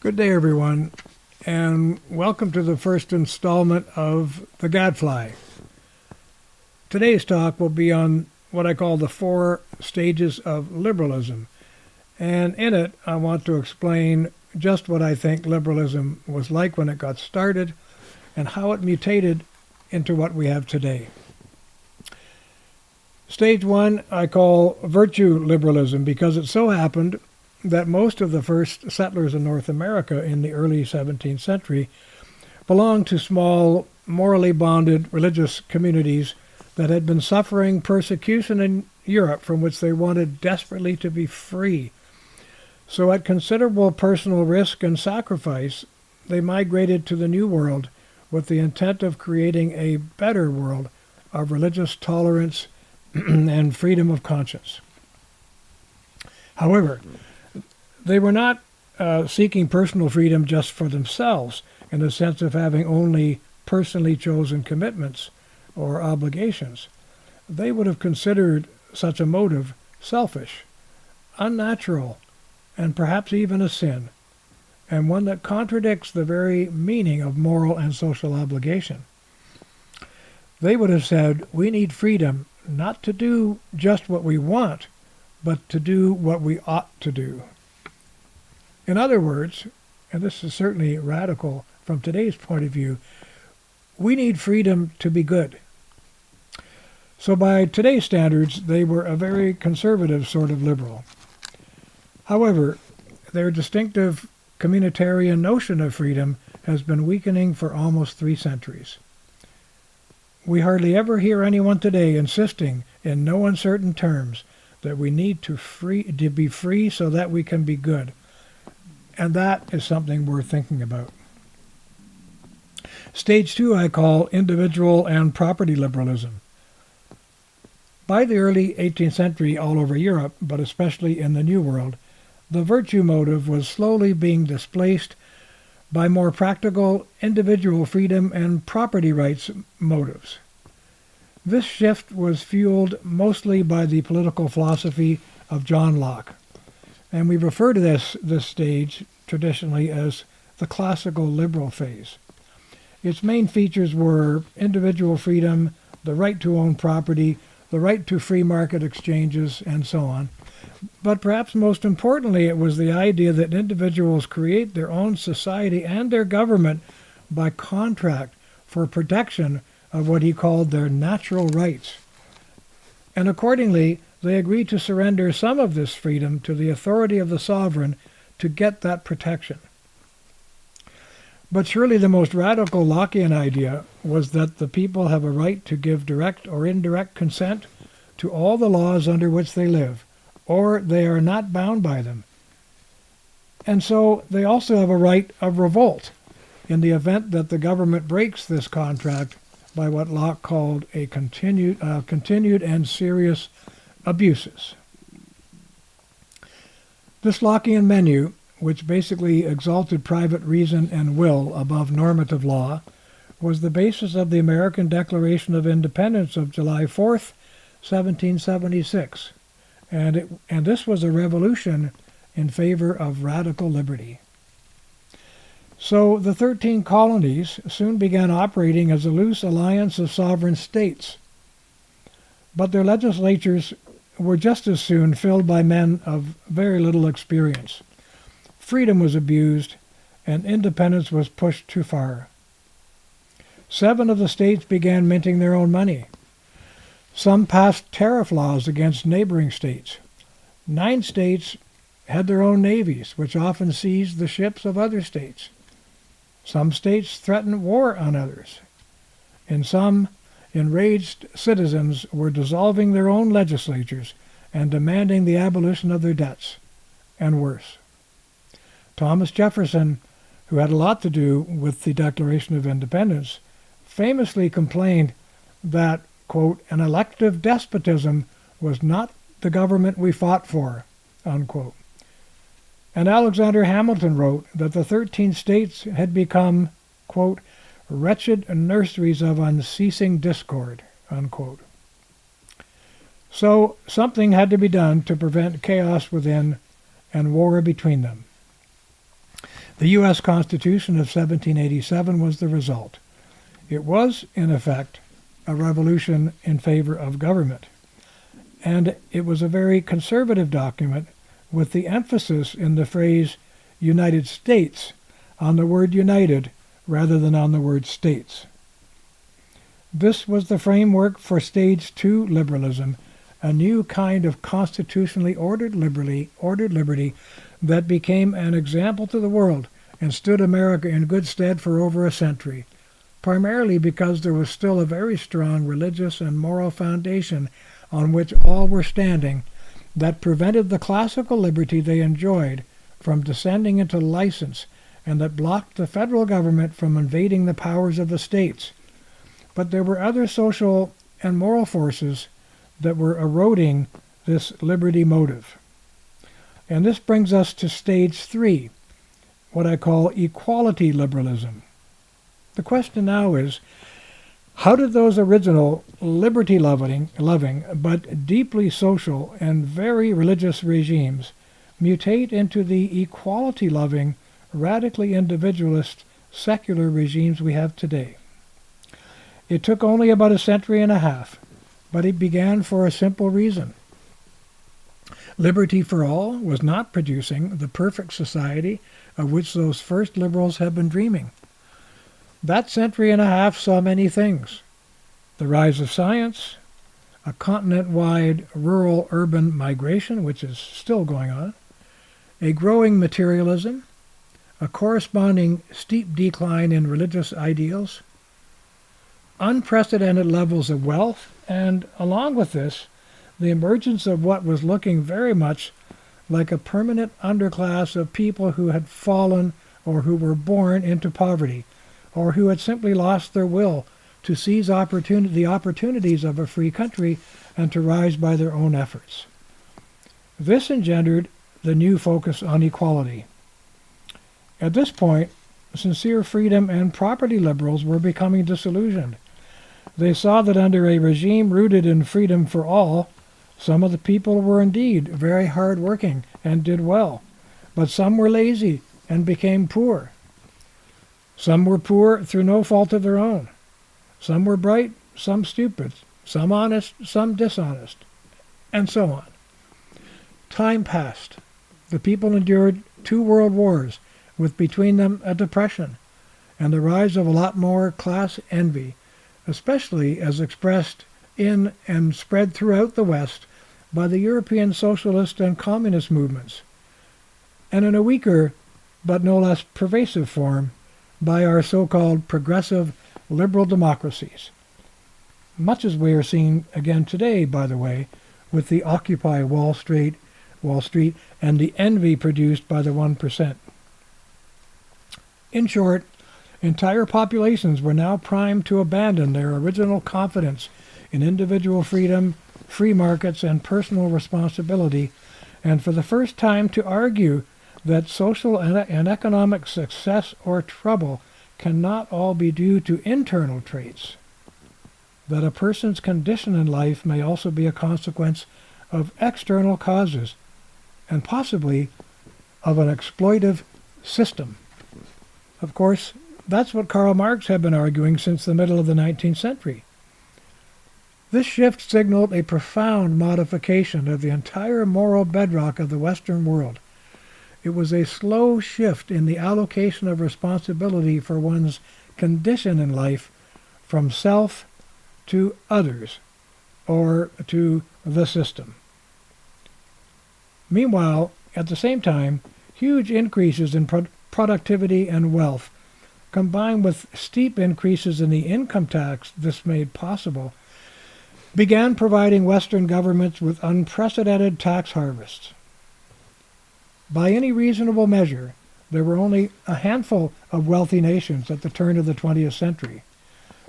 Good day, everyone, and welcome to the first installment of The Gadfly. Today's talk will be on what I call the Four Stages of Liberalism, and in it I want to explain just what I think liberalism was like when it got started and how it mutated into what we have today. Stage one I call virtue liberalism because it so happened that most of the first settlers in North America in the early 17th century belonged to small, morally bonded religious communities that had been suffering persecution in Europe from which they wanted desperately to be free. So at considerable personal risk and sacrifice, they migrated to the New World with the intent of creating a better world of religious tolerance and freedom of conscience. However, they were not seeking personal freedom just for themselves in the sense of having only personally chosen commitments or obligations. They would have considered such a motive selfish, unnatural, and perhaps even a sin, and one that contradicts the very meaning of moral and social obligation. They would have said, we need freedom not to do just what we want, but to do what we ought to do. In other words, and this is certainly radical from today's point of view, we need freedom to be good. So by today's standards, they were a very conservative sort of liberal. However, their distinctive communitarian notion of freedom has been weakening for almost 3 centuries. We hardly ever hear anyone today insisting in no uncertain terms that we need to be free so that we can be good. And that is something worth thinking about. Stage 2 I call individual and property liberalism. By the early 18th century all over Europe, but especially in the New World, the virtue motive was slowly being displaced by more practical individual freedom and property rights motives. This shift was fueled mostly by the political philosophy of John Locke. And we refer to this stage traditionally as the classical liberal phase. Its main features were individual freedom, the right to own property, the right to free market exchanges, and so on. But perhaps most importantly, it was the idea that individuals create their own society and their government by contract for protection of what he called their natural rights. And accordingly, they agreed to surrender some of this freedom to the authority of the sovereign to get that protection. But surely the most radical Lockean idea was that the people have a right to give direct or indirect consent to all the laws under which they live, or they are not bound by them. And so they also have a right of revolt in the event that the government breaks this contract by what Locke called a continued and serious abuses. This Lockean menu, which basically exalted private reason and will above normative law, was the basis of the American Declaration of Independence of July 4th, 1776, and this was a revolution in favor of radical liberty. So the 13 colonies soon began operating as a loose alliance of sovereign states, but their legislatures were just as soon filled by men of very little experience. Freedom was abused, and independence was pushed too far. 7 of the states began minting their own money. Some passed tariff laws against neighboring states. 9 states had their own navies, which often seized the ships of other states. Some states threatened war on others. In some, enraged citizens were dissolving their own legislatures and demanding the abolition of their debts, and worse. Thomas Jefferson, who had a lot to do with the Declaration of Independence, famously complained that, quote, an elective despotism was not the government we fought for, unquote. And Alexander Hamilton wrote that the 13 states had become, quote, wretched nurseries of unceasing discord, unquote. So something had to be done to prevent chaos within and war between them. The U.S. Constitution of 1787 was the result. It was, in effect, a revolution in favor of government. And it was a very conservative document with the emphasis in the phrase United States on the word united rather than on the word states. This was the framework for Stage 2 liberalism, a new kind of constitutionally ordered liberty that became an example to the world and stood America in good stead for over a century, primarily because there was still a very strong religious and moral foundation on which all were standing that prevented the classical liberty they enjoyed from descending into license and that blocked the federal government from invading the powers of the states. But there were other social and moral forces that were eroding this liberty motive. And this brings us to Stage 3, what I call equality liberalism. The question now is, how did those original liberty-loving but deeply social and very religious regimes mutate into the equality-loving, radically individualist, secular regimes we have today? It took only about a century and a half, but it began for a simple reason. Liberty for all was not producing the perfect society of which those first liberals had been dreaming. That century and a half saw many things: the rise of science, a continent-wide rural-urban migration, which is still going on, a growing materialism, a corresponding steep decline in religious ideals, unprecedented levels of wealth, and along with this, the emergence of what was looking very much like a permanent underclass of people who had fallen or who were born into poverty, or who had simply lost their will to seize the opportunities of a free country and to rise by their own efforts. This engendered the new focus on equality. At this point, sincere freedom and property liberals were becoming disillusioned. They saw that under a regime rooted in freedom for all, some of the people were indeed very hard-working and did well, but some were lazy and became poor. Some were poor through no fault of their own. Some were bright, some stupid, some honest, some dishonest, and so on. Time passed. The people endured 2 world wars, with between them a depression, and the rise of a lot more class envy, especially as expressed in and spread throughout the West by the European socialist and communist movements, and in a weaker but no less pervasive form by our so-called progressive liberal democracies, much as we are seeing again today, by the way, with the Occupy Wall Street, and the envy produced by the 1%. In short, entire populations were now primed to abandon their original confidence in individual freedom, free markets, and personal responsibility, and for the first time to argue that social and economic success or trouble cannot all be due to internal traits, that a person's condition in life may also be a consequence of external causes, and possibly of an exploitive system. Of course, that's what Karl Marx had been arguing since the middle of the 19th century. This shift signaled a profound modification of the entire moral bedrock of the Western world. It was a slow shift in the allocation of responsibility for one's condition in life from self to others, or to the system. Meanwhile, at the same time, huge increases in productivity and wealth, combined with steep increases in the income tax this made possible, began providing Western governments with unprecedented tax harvests. By any reasonable measure, there were only a handful of wealthy nations at the turn of the 20th century,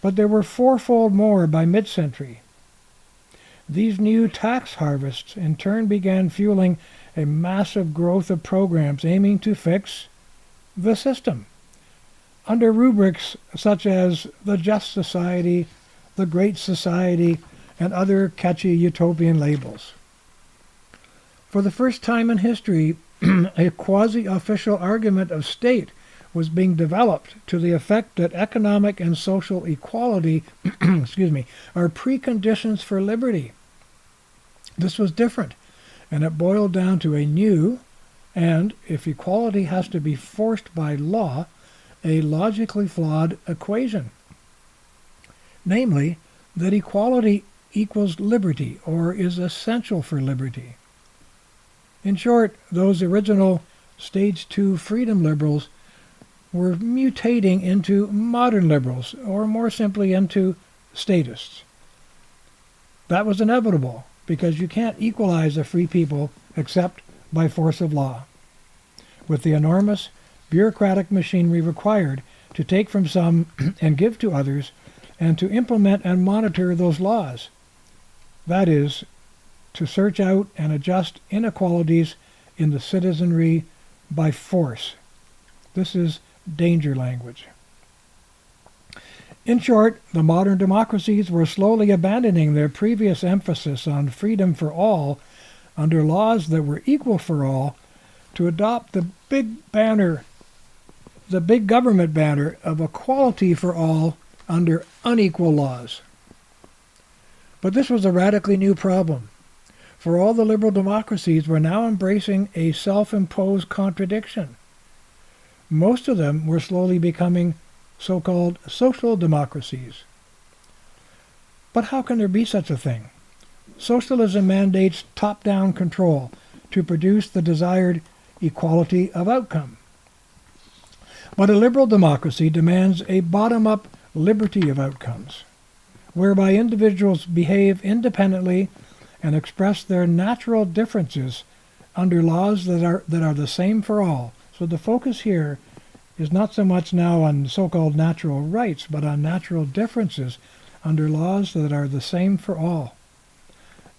but there were 4-fold more by mid-century. These new tax harvests in turn began fueling a massive growth of programs aiming to fix the system, under rubrics such as the Just Society, the Great Society, and other catchy utopian labels. For the first time in history, a quasi-official argument of state was being developed to the effect that economic and social equality excuse me, are preconditions for liberty. This was different, and it boiled down to a new, and, if equality has to be forced by law, a logically flawed equation. Namely, that equality equals liberty, or is essential for liberty. In short, those original Stage 2 freedom liberals were mutating into modern liberals, or more simply into statists. That was inevitable, because you can't equalize a free people except by force of law, with the enormous bureaucratic machinery required to take from some and give to others, and to implement and monitor those laws. That is, to search out and adjust inequalities in the citizenry by force. This is danger language. In short, the modern democracies were slowly abandoning their previous emphasis on freedom for all under laws that were equal for all to adopt the big government banner of equality for all under unequal laws. But this was a radically new problem, for all the liberal democracies were now embracing a self-imposed contradiction. Most of them were slowly becoming so-called social democracies. But how can there be such a thing? Socialism mandates top-down control to produce the desired equality of outcome. But a liberal democracy demands a bottom-up liberty of outcomes, whereby individuals behave independently and express their natural differences under laws that are the same for all. So the focus here is not so much now on so-called natural rights, but on natural differences under laws that are the same for all.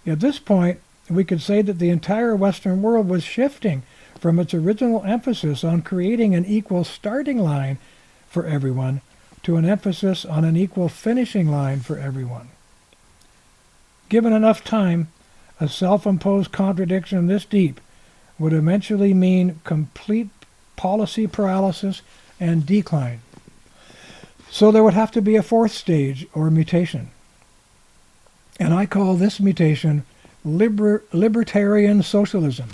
At this point, we could say that the entire Western world was shifting from its original emphasis on creating an equal starting line for everyone to an emphasis on an equal finishing line for everyone. Given enough time, a self-imposed contradiction this deep would eventually mean complete policy paralysis and decline. So there would have to be a fourth stage, or mutation. And I call this mutation Libertarian Socialism.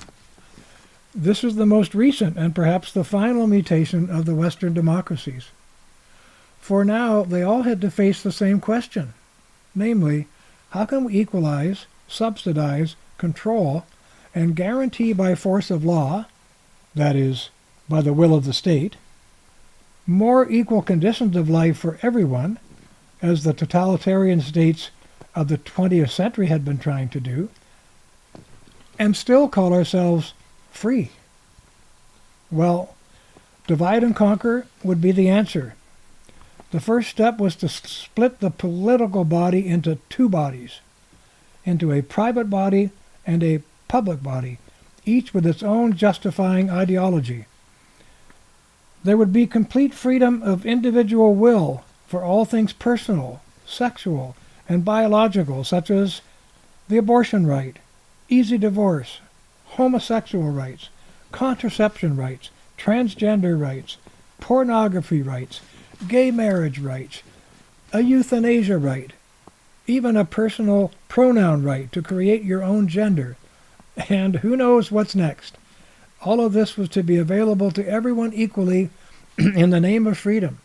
This is the most recent and perhaps the final mutation of the Western democracies. For now, they all had to face the same question, namely, how can we equalize, subsidize, control, and guarantee by force of law, that is, by the will of the state, more equal conditions of life for everyone, as the totalitarian states of the 20th century had been trying to do, and still call ourselves free? Well, divide and conquer would be the answer. The first step was to split the political body into two bodies, into a private body and a public body, each with its own justifying ideology. There would be complete freedom of individual will for all things personal, sexual, and biological, such as the abortion right, easy divorce, homosexual rights, contraception rights, transgender rights, pornography rights, gay marriage rights, a euthanasia right, even a personal pronoun right to create your own gender, and who knows what's next. All of this was to be available to everyone equally in the name of freedom.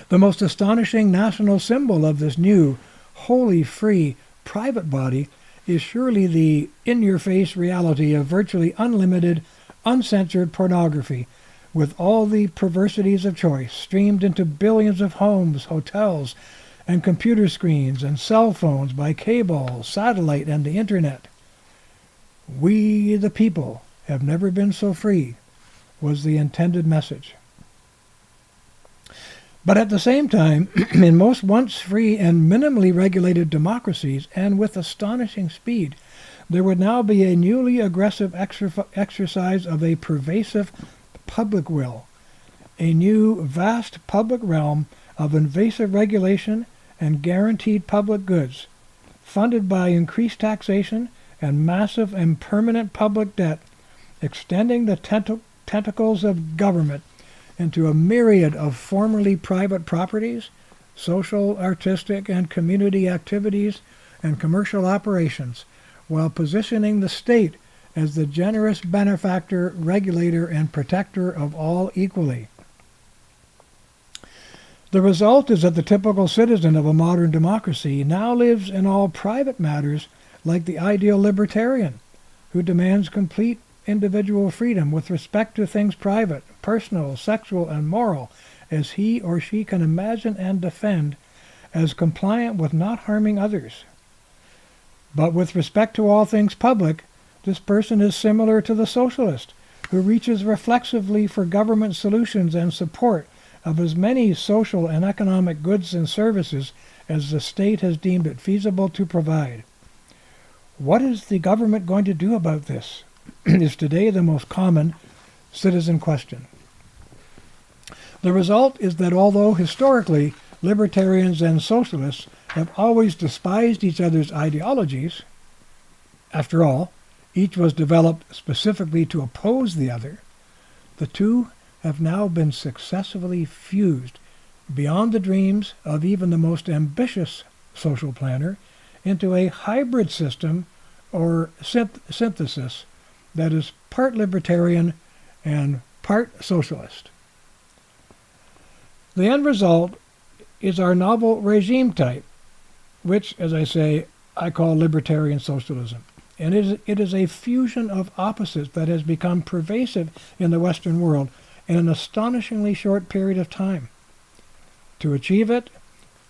The most astonishing national symbol of this new, wholly free, private body is surely the in-your-face reality of virtually unlimited, uncensored pornography, with all the perversities of choice streamed into billions of homes, hotels, and computer screens and cell phones by cable, satellite, and the internet. We, the people, have never been so free, was the intended message. But at the same time, in most once free and minimally regulated democracies, and with astonishing speed, there would now be a newly aggressive exercise of a pervasive public will, a new vast public realm of invasive regulation and guaranteed public goods, funded by increased taxation and massive and permanent public debt extending the tentacles of government into a myriad of formerly private properties, social, artistic, and community activities, and commercial operations, while positioning the state as the generous benefactor, regulator, and protector of all equally. The result is that the typical citizen of a modern democracy now lives in all private matters like the ideal libertarian, who demands complete individual freedom with respect to things private, personal, sexual, and moral, as he or she can imagine and defend as compliant with not harming others. But with respect to all things public, this person is similar to the socialist, who reaches reflexively for government solutions and support of as many social and economic goods and services as the state has deemed it feasible to provide. What is the government going to do about this? Is today the most common citizen question. The result is that although historically libertarians and socialists have always despised each other's ideologies, after all, each was developed specifically to oppose the other, the two have now been successfully fused beyond the dreams of even the most ambitious social planner into a hybrid system or synthesis that is part libertarian and part socialist. The end result is our novel regime type, which, as I say, I call libertarian socialism. And it is a fusion of opposites that has become pervasive in the Western world in an astonishingly short period of time. To achieve it,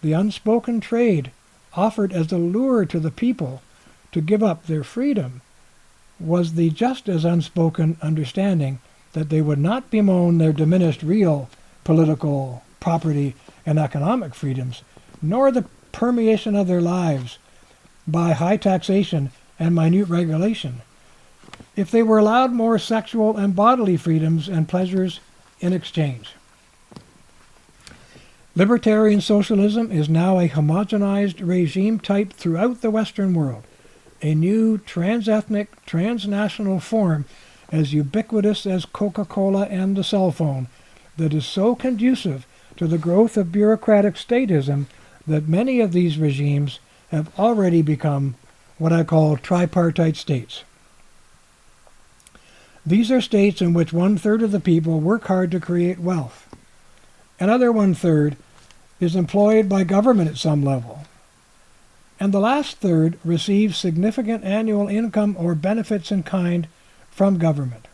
the unspoken trade offered as a lure to the people to give up their freedom was the just as unspoken understanding that they would not bemoan their diminished real political, property, and economic freedoms, nor the permeation of their lives by high taxation and minute regulation, if they were allowed more sexual and bodily freedoms and pleasures in exchange. Libertarian socialism is now a homogenized regime type throughout the Western world, a new trans-ethnic, transnational form as ubiquitous as Coca-Cola and the cell phone, that is so conducive to the growth of bureaucratic statism that many of these regimes have already become what I call tripartite states. These are states in which 1/3 of the people work hard to create wealth. Another 1/3 is employed by government at some level. And the last third receives significant annual income or benefits in kind from government.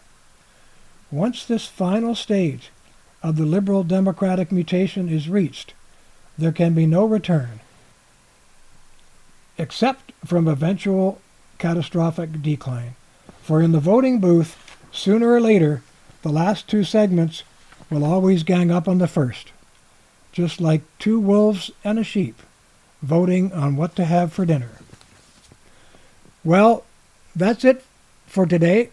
Once this final stage of the liberal democratic mutation is reached, there can be no return, except from eventual catastrophic decline. For in the voting booth, sooner or later, the last two segments will always gang up on the first, just like two wolves and a sheep voting on what to have for dinner. Well, that's it for today.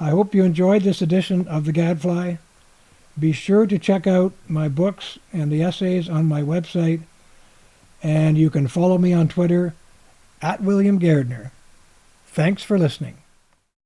I hope you enjoyed this edition of The Gadfly. Be sure to check out my books and the essays on my website, and you can follow me on Twitter @WilliamGardner. Thanks for listening.